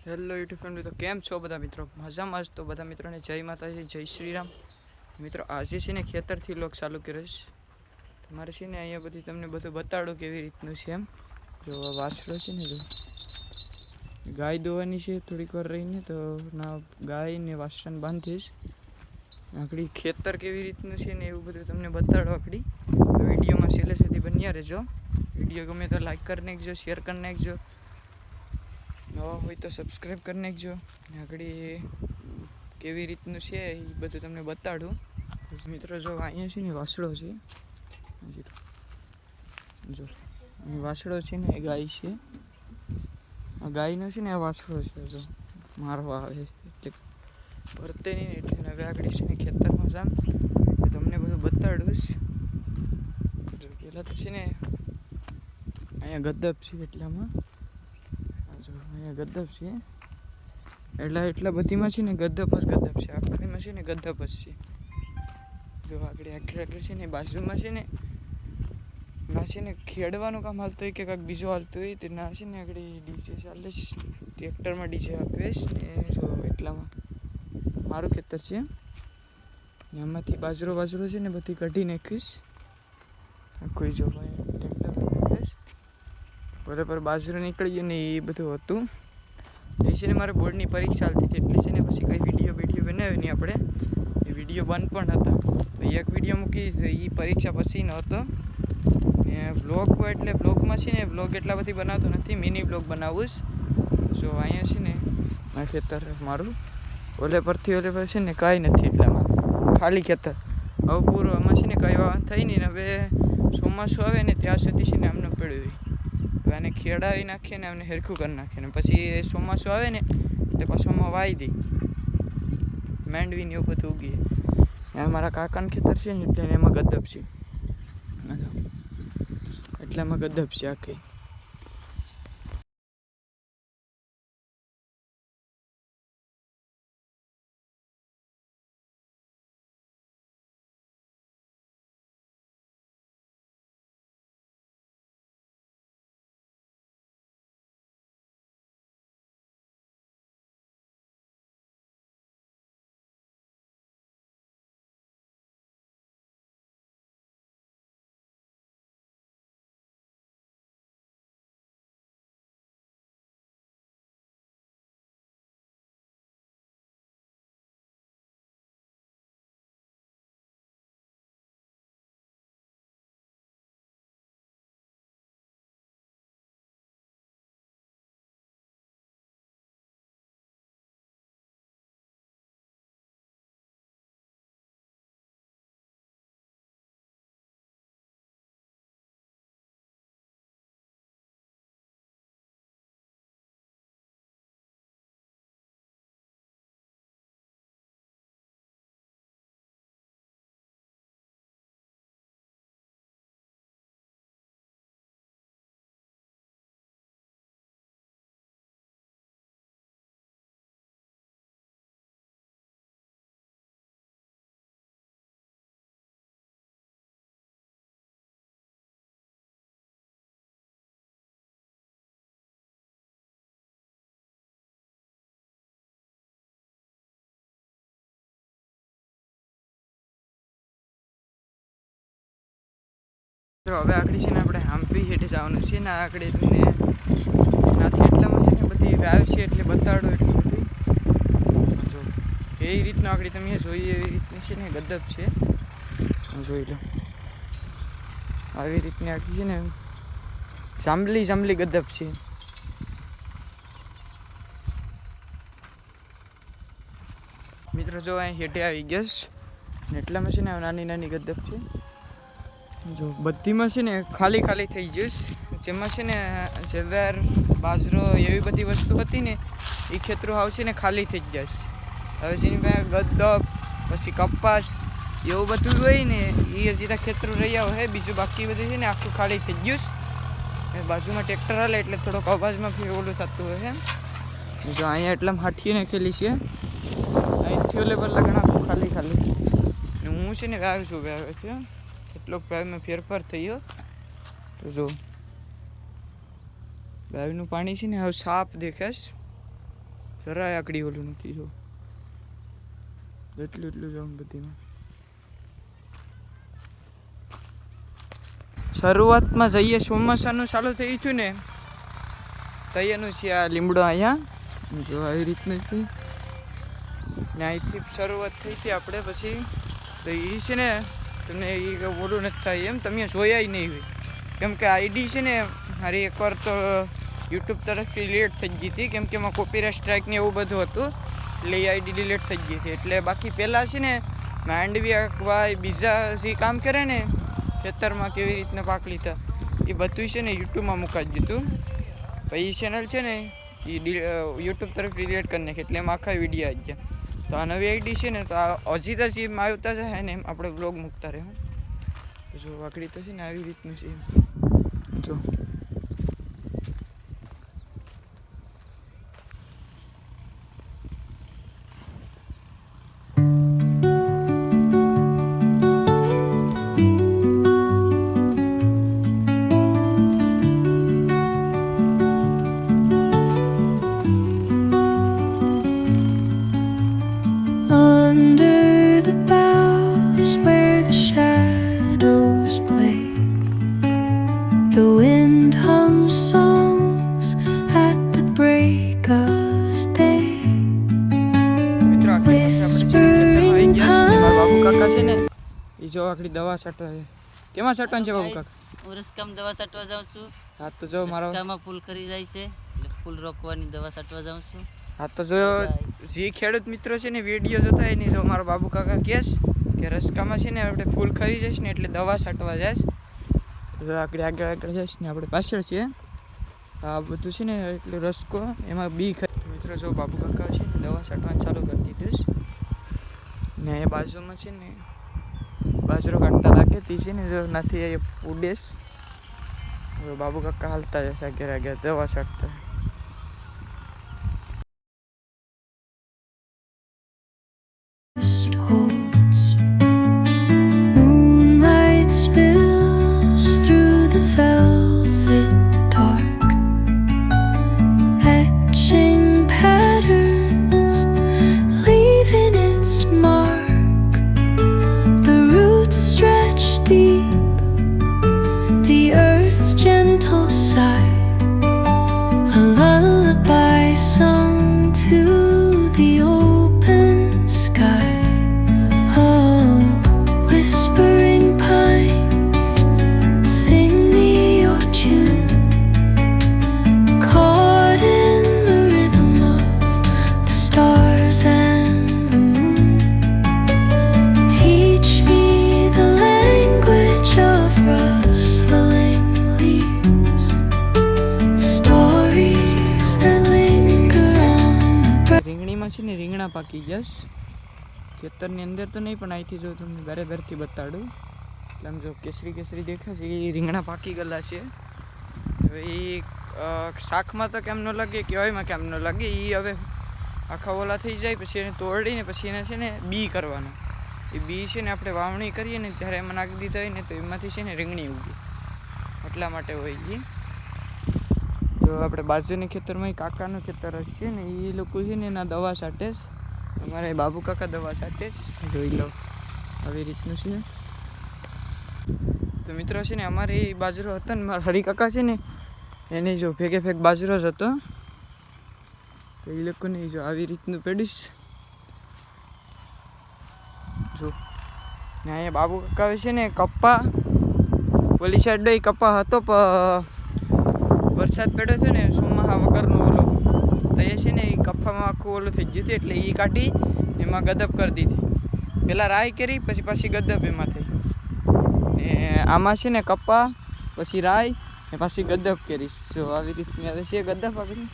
Hello YouTube family, તો કેમ છો બધા મિત્રો? મજામાં જ? તો બધા મિત્રોને જય માતાજી, જય શ્રી રામ. મિત્રો આજે છે ને ખેતરથી લોક ચાલુ કરીશ. તમારે છે ને અહીંયા બધી તમને બધું બતાડો કેવી રીતનું છે એમ. જો વાછડો છે ને, જો ગાય દોવાની છે થોડીક વાર રહીને, તો ના ગાય ને વાછડાને બાંધીશ. આકડી ખેતર કેવી રીતનું છે ને એવું બધું તમને બતાડો આકડી. તો વિડીયોમાં છેલ્લે સુધી બન્યા રહેજો. વિડીયો ગમે તો લાઈક કરી નાખજો, શેર કરી નાખજો, નવા હોય તો સબસ્ક્રાઈબ કરી નાખજો. આગળ કેવી રીતનું છે એ બધું તમને બતાડું. મિત્રો જો અહીંયા છે ને વાછડો છે, જો વાછડો છે ને એ ગાય છે. આ ગાયનો છે ને આ વાછડો છે, જો મારવા આવે એટલે ભરતે નહીં એટલે હવે આગળ છે ને ખેતરમાં જામ તમને બધું બતાડું. જો પહેલાં તો છે ને અહીંયા ગદ્દપ છે, એટલામાં જો અહીંયા ગદ્દપ છે, એટલા બધીમાં છે ને ગદ્દપ જ છે. આખરીમાં છે ને ગદ્દપ જ છે. જો આગળ છે ને બાજુમાં છે ને ના છે ને ખેડવાનું કામ હાલતું હોય કે કાંઈક બીજું હાલતું હોય તે ના છે ને આગળ ડીજે ચાલે, ટ્રેક્ટરમાં ડીજે આપીશ ને. જો એટલામાં મારું ખેતર છે, એમાંથી બાજરો છે ને બધી કાઢી નાખીશ. કોઈ જો ભાઈ ટ્રેક્ટર નાખીશ બરાબર બાજરો નીકળી ગયો ને એ બધું હતું. એ છે ને મારે બોર્ડની પરીક્ષા ચાલતી હતી એટલે છે ને પછી કંઈ વિડીયો બનાવ્યો નહીં આપણે. એ વિડીયો બંધ પણ હતા, તો એક વિડીયો મૂકી એ પરીક્ષા પછીનો હતો. ને વ્લોગ એટલે વ્લોગમાં છે ને વ્લોગ એટલા બધી બનાવતો નથી, મિની વ્લોગ બનાવું. જો અહીંયા છે ને આ ખેતર મારું, ઓલે પરથી ઓલે પર છે ને કાંઈ નથી, એટલામાં ખાલી ખેતર. હવે પૂરો આમાં છે ને કંઈ વાવણ થઈ નહીં ને હવે ચોમાસું આવે ને ત્યાં સુધી છે ને આમને પડ્યું હવે આને ખેડાવી નાખીએ ને આમને હરખું કરી નાખીએ ને પછી ચોમાસું આવે ને એટલે પાછું આમાં વાવી દઈ માંડવીને એવું બધું ઉગીએ. મારા કાકાનું ખેતર છે ને એટલે એમાં ગદ્દપ છે, એટલે એમાં ગદ્દપ છે આખી. હવે આગળ છે ને આપણે હામ્પી હેઠે જવાનું છે ને આગળ તમને નાથી એટલામાં છે ને બધી વાવ છે એટલે બતાડો એટલું બધું. જો એ રીતનું આગળ તમે જોઈએ એવી રીતની છે ને ગદ્દપ છે, જોઈ લો. આવી રીતની આખી છે ને જાંબલી ગદ્દપ છે. મિત્રો જો અહીં હેઠે આવી ગેસ ને એટલામાં છે ને નાની ગદ્દપ છે. જો બધીમાં છે ને ખાલી થઈ જઈશ. જેમાં છે ને જવાર બાજરો એવી બધી વસ્તુ હતી ને એ ખેતરો આવશે ને ખાલી થઈ જશે. હવે જેની પાસે ગદ્દપ પછી કપાસ એવું બધું હોય ને એ હજી ત્યાં ખેતરો રહ્યા હોય, બીજું બાકી બધું છે ને આખું ખાલી થઈ ગયું. બાજુમાં ટ્રેક્ટર હાલે એટલે થોડોક અવાજમાં ઓલું થતું હોય એમ. જો અહીંયા એટલામાં હાથીએ નાખેલી છે, અહીંથી ઓલે પર લગણ આખું ખાલી ને હું છે ને વાવ છું વાવે છે. કેટલોક વાવમાં ફેરફાર થયો. તો જો વાવનું પાણી છે ને હવે સાફ દેખાશ. જરાય આકડી ઓલું નથી જો એટલું જાઉં બધીમાં. શરૂઆતમાં જઈએ ચોમાસાનું ચાલુ થઈ ગયું ને તૈયારનું છે આ લીમડો અહીંયા જો આવી રીતનું છે ને અહીંથી શરૂઆત થઈ હતી આપણે પછી તો એ છે ને તમને એ ઓલું નથી થાય એમ તમે જોયા નહીં હોય કેમ કે આઈડી છે ને મારી એકવાર તો યુટ્યુબ તરફથી ડિલીટ થઈ ગઈ હતી કેમ કે એમાં કોપીરાઇટ સ્ટ્રાઇક ને એવું બધું હતું એટલે એ આઈડી ડિલીટ થઈ ગઈ હતી. એટલે બાકી પહેલાં છે ને માંડવી ભાઈ બીજા જે કામ કરે ને ખેતરમાં કેવી રીતના પાક લીધા એ બધું છે ને યુટ્યુબમાં મુકાઈ દીધું. પછી એ ચેનલ છે ને એ યુટ્યુબ તરફ ડિલીટ કરી નાખે એટલે એમાં આખા વિડીયો આવી ગયા. તો આ નવી આઈડી છે ને તો આ હજી તો જેમ આવતા જાય ને એમ આપણે વ્લોગ મૂકતા રહે. જો વાકડી તો છે ને આવી રીતનું છે જો જો આખડી દવા છાંટવા છે. કેમાં છાંટવાનું છે બાબુ કાકા? હું રસકામ દવા છાંટવા જાઉં છું. હા તો જો મારો રસકામાં ફૂલ ખરી જાય છે એટલે ફૂલ રોકવાની દવા છાંટવા જાઉં છું. હા તો જો જે ખેડૂત મિત્રો છે ને વિડીયો જોતા હોય ને જો મારો બાબુ કાકા કહેશ કે રસકામાં છે ને આપણે ફૂલ ખરી જઈશ ને એટલે દવા છાંટવા જઈશ. જો આગળ જઈશ ને આપણે પાછળ છીએ આ બધું છે ને એટલે રસકો એમાં બી મિત્રો જો બાબુ કાકા છે ને દવા છાંટવાનું ચાલુ કરી દીધું ને એ બાજુમાં છે ને બાજરો કાઢતા લાગે તે છે ને જો નથી એ ઉડેશ બાબુ કાકા હાલતા જશે આગળ દવા છાંટતા. રીંગણા પાકી જશ ખેતરની અંદર તો નહીં પણ અહીંથી જો તમને બરાબરથી બતાડું એટલે આમ જો કેસરી દેખાશે એ રીંગણા પાકી ગયેલા છે. હવે એ શાકમાં તો કેમ ન લાગે કહેવાયમાં કેમ ન લાગે એ હવે આખા ઓલા થઈ જાય પછી એને તોડીને પછી એને છે ને બી કરવાનું. એ બી છે ને આપણે વાવણી કરીએ ને ત્યારે એમાં નાખી દીધા હોય ને તો એમાંથી છે ને રીંગણી ઉગે એટલા માટે હોય એ. તો આપણે બાજુની ખેતરમાં કાકાનું ખેતર જ છે ને એ લોકો છે ને એના દવા છાંટે છે. અમારે બાબુ કાકા દવા છાંટે જ જોઈ લો આવી રીતનું છે. તો મિત્રો છે ને અમારે એ બાજરો હતો ને મારા હરી કાકા છે ને એને જો ભેગે બાજરો જ હતો તો એ લોકોને જો આવી રીતનું પેડીશ જો ને અહીંયા બાબુ કાકા છે ને કપ્પા ઓલી સાઈડ કપ્પા હતો પણ વરસાદ પડ્યો છે ને ચોમાસા વગરનો ઓલો તો એ છે ને એ કપ્પામાં આખું ઓલું થઈ ગયું હતું એટલે એ કાઢી એમાં ગદબ કરી દીધી. પહેલાં રાઈ કરી પછી પાછી ગદબ એમાં થઈ ને આમાં છે ને કપ્પા પછી રાઈ ને પાછી ગદબ કરી જો આવી રીતની આવે છે ગદબ આપણી.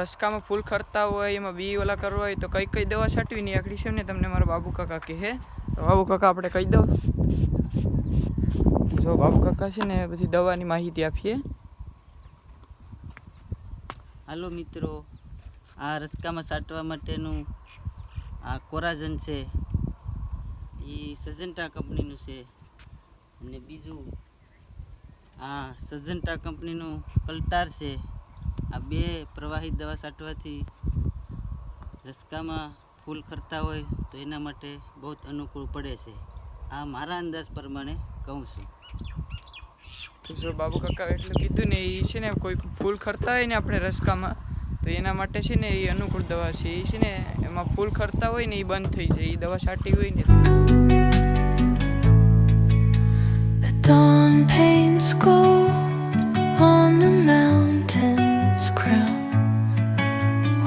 રસકામાં ફૂલ ખરતા હોય એમાં બી ઓલા કરવા હોય તો કઈ દવા છાંટવી નહીં આકડી છે ને તમને મારા બાબુ કાકા કહે. તો બાબુ કાકા આપણે કહી દો જો બાબુ કાકા છે ને પછી દવાની માહિતી આપીએ. હાલો મિત્રો, આ રસકામાં સાટવા માટેનું આ કોરાજન છે એ સજન્ટા કંપનીનું છે, અને બીજું આ સજન્ટા કંપનીનું કલ્ટાર છે. આ બે પ્રવાહી દવા છાંટવાથી રસકામાં ફૂલ ખરતા હોય તો એના માટે બહુ અનુકૂળ પડે છે. આ મારા અંદાજ પ્રમાણે કહું છું. તો જો બાબુ કાકા એટલું કીધું ને એ છે ને કોઈ ફૂલ ખરતા હોય ને આપણે રસકામાં તો એના માટે છે ને એ અનુકૂળ દવા છે. એ છે ને એમાં ફૂલ ખરતા હોય ને એ બંધ થઈ જાય. એ દવા છાંટી હોય ને The dawn paints gold on the mountain's crown,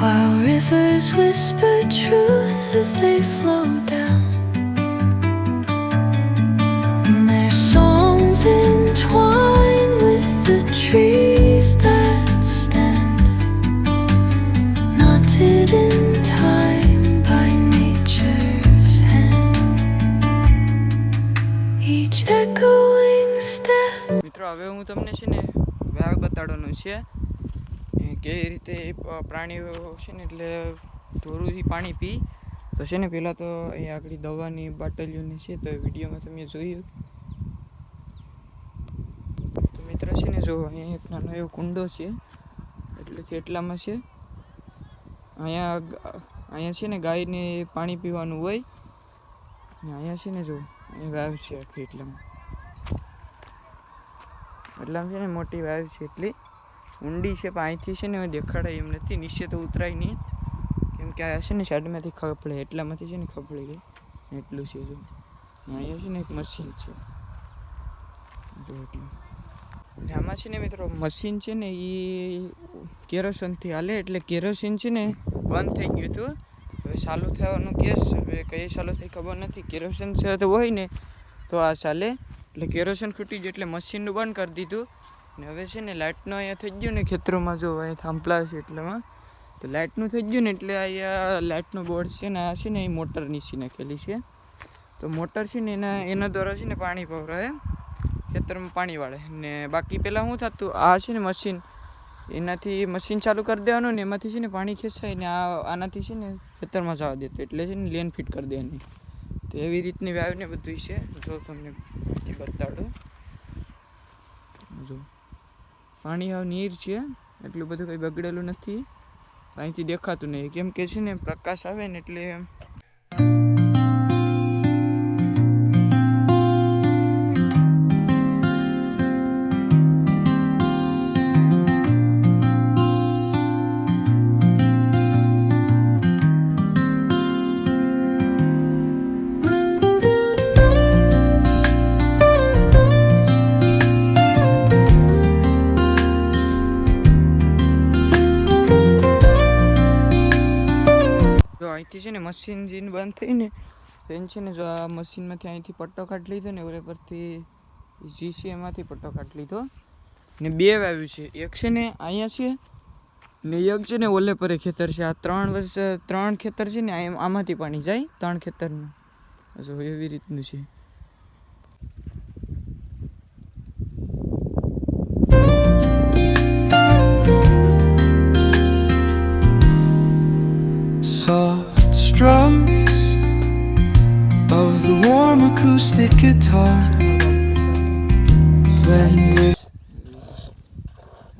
while rivers whisper truth as they flow down. And their songs entwine with the trees that stand, knotted in time by nature's hand. Each echoing step. મિત્રો હવે હું તમને છે ને વ્યાગ બતાડવાનું છે ને કેવી રીતે પ્રાણીઓ છે ને એટલે ધોરુંથી પાણી પી. તો છે ને પહેલાં તો અહીંયા આગળ દવાની બાટલીઓની છે તો વિડીયોમાં તમે જોયું. તો મિત્ર છે ને જો અહીંયા એક નાનો એવો કુંડો છે એટલેથી એટલામાં છે. અહીંયા છે ને ગાયને પાણી પીવાનું હોય ને અહીંયા છે ને જો અહીંયા વાવ છે આખી એટલામાં છે ને મોટી વાવ છે એટલી ઊંડી છે. પણ અહીંથી છે ને દેખાડાય એમ નથી, નીચે તો ઉતરાય નહીં કેમ કે આ છે ને સાઈડમાંથી ખપડે એટલામાંથી છે ને ખપડી ગઈ એટલું છે. જો અહીંયા છે ને એક મશીન છે જો એટલું. અને આમાં છે ને મિત્રો મશીન છે ને એ કેરોસીનથી હાલે. એટલે કેરોસીન છે ને બંધ થઈ ગયું હતું, હવે ચાલુ થવાનું કેસ હવે કઈ ચાલુ થઈ ખબર નથી. કેરોસીન છે તો હોય ને તો આ ચાલે. એટલે કેરોસીન ખૂટી ગયું એટલે મશીનનું બંધ કરી દીધું. ને હવે છે ને લાઇટનું અહીંયા થઈ ગયું ને ખેતરોમાં જો અહીંયા થાંભલા છે એટલામાં તો લાઇટનું થઈ ગયું ને એટલે અહીંયા લાઇટનો બોર્ડ છે ને આ છે ને એ મોટર નીચે નાખેલી છે. તો મોટર છે ને એના દ્વારા છે ને પાણી પવરાય ખેતરમાં પાણી વાળે. ને બાકી પહેલાં શું થતું આ છે ને મશીન એનાથી મશીન ચાલુ કરી દેવાનું ને એમાંથી છે ને પાણી ખેંચાય ને આનાથી છે ને ખેતરમાં જવા દેતું. એટલે છે ને લેન ફિટ કરી દેવાની. તો એવી રીતની વાવને બધું છે. જો તમને બતાડું જો પાણી હવે નીર છે એટલું બધું કંઈ બગડેલું નથી. અહીંથી દેખાતું નહીં કેમ કે છે ને પ્રકાશ આવે ને એટલે અહીંથી છે ને મશીન જીન બંધ થઈને એને છે ને જો આ મશીનમાંથી અહીંથી પટ્ટો કાઢી લીધો ને ઓલે પરથી જીસીએમાંથી પટ્ટો કાઢી લીધો ને બે વાવ્યું છે. એક છે ને અહીંયા છે ને એક છે ને ઓલે પરે ખેતર છે. આ 3 ખેતર છે ને આમાંથી પાણી જાય 3 ખેતરનું. જો એવી રીતનું છે. Soft strums of the warm acoustic guitar blend with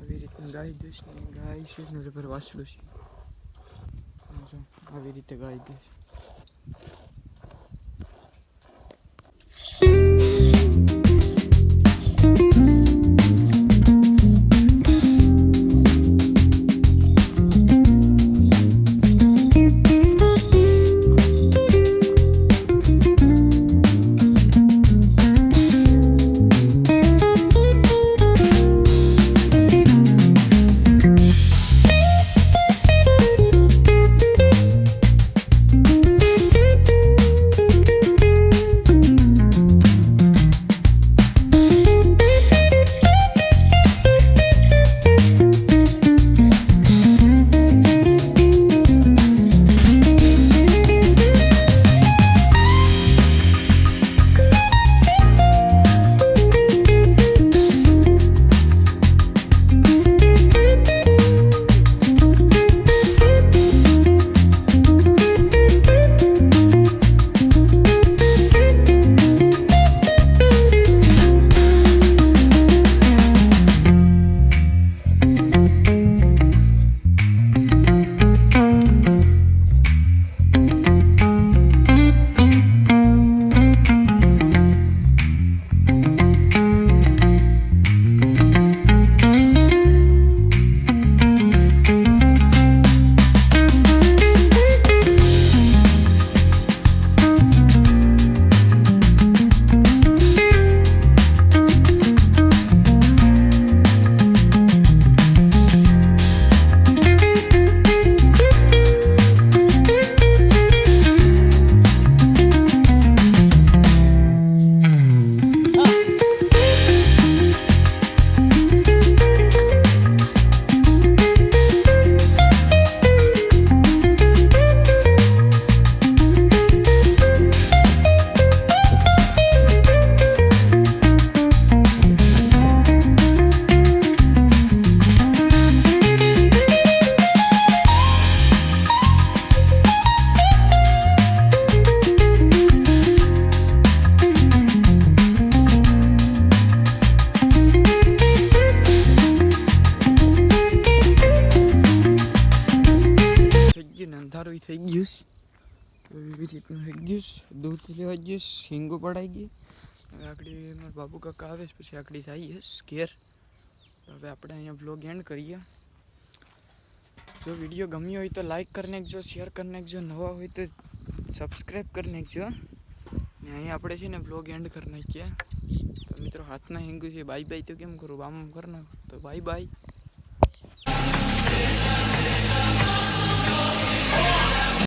આવી રીતનું ગાય દઈશ ને ગાય છે ને પર વાસડું છે. જો આવી રીતે ગાય દઈશ. એવી રીતનું થઈ ગયું. દૂધ લેવા જઈશ, હિંગો પડાઈ ગઈ. હવે આગળ મારા બાબુ કાકા આવે છે, પછી આગળ જઈએ ઘેર. હવે આપણે અહીંયા બ્લોગ એન્ડ કરીએ. જો વિડીયો ગમ્યો હોય તો લાઈક કરી નાખજો, શેર કરી નાખજો, નવા હોય તો સબસ્ક્રાઈબ કરી નાખજો. ને અહીંયા આપણે છે ને બ્લોગ એન્ડ કરી નાખીએ. તો મિત્રો હાથના હિંગુ છે, બાય બાય તો કેમ કરું, આમ કરી નાખો તો બાય બાય.